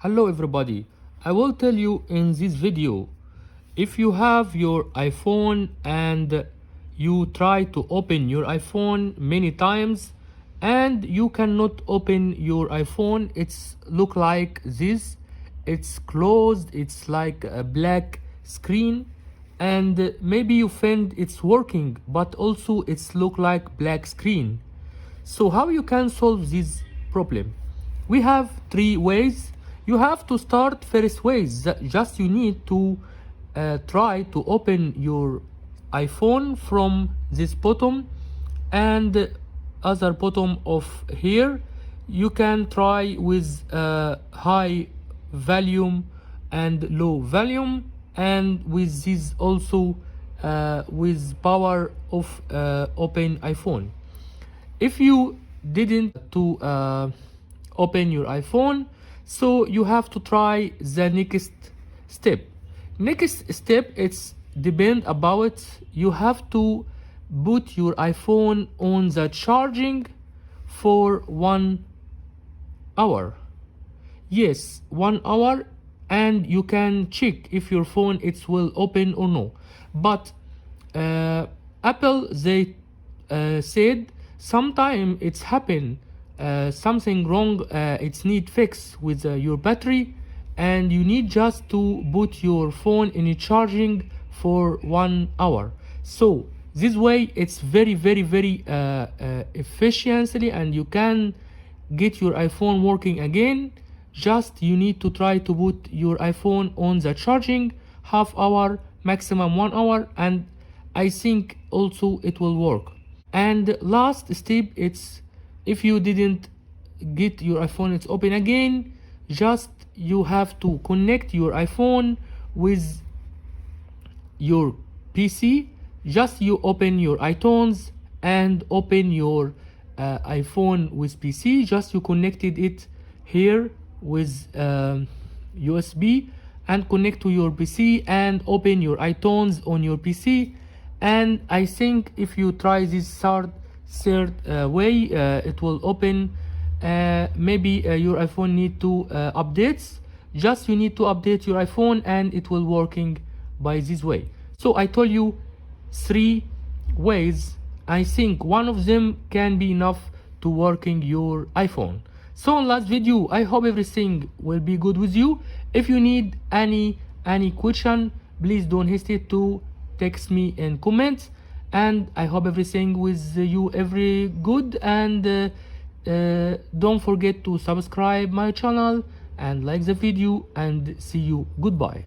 Hello everybody, I will tell you in this video, if you have your iPhone and you try to open your iPhone many times and you cannot open your iPhone, it's look like this, it's closed, it's like a black screen, and maybe you find it's working but also it's look like black screen. So how you can solve this problem? We have three ways. You have to start first ways. Just you need to try to open your iPhone from this bottom and other bottom of here. You can try with high volume and low volume, and with this also with power of open iPhone. If you didn't to open your iPhone, so you have to try the next step. Next step, it's depend about you have to put your iPhone on the charging for 1 hour. Yes, 1 hour, and you can check if your phone it will open or no. But Apple they said sometime it's happen something wrong, it's need fix with your battery, and you need just to put your phone in a charging for 1 hour. So this way it's very efficiently, and you can get your iPhone working again. Just you need to try to put your iPhone on the charging half-hour, maximum 1 hour, and I think also it will work. And last step, it's if you didn't get your iPhone it's open again, just you have to connect your iPhone with your PC. Just you open your iTunes and open your iPhone with PC. Just you connected it here with USB and connect to your PC and open your iTunes on your PC. And I think if you try this third way, it will open. Maybe your iPhone need to updates. Just you need to update your iPhone and it will working by this way. So I told you three ways. I think one of them can be enough to working your iPhone. So in last video, I hope everything will be good with you. If you need any question, please don't hesitate to text me in comments, and I hope everything with you every good, and don't forget to subscribe my channel and like the video, and see you. Goodbye.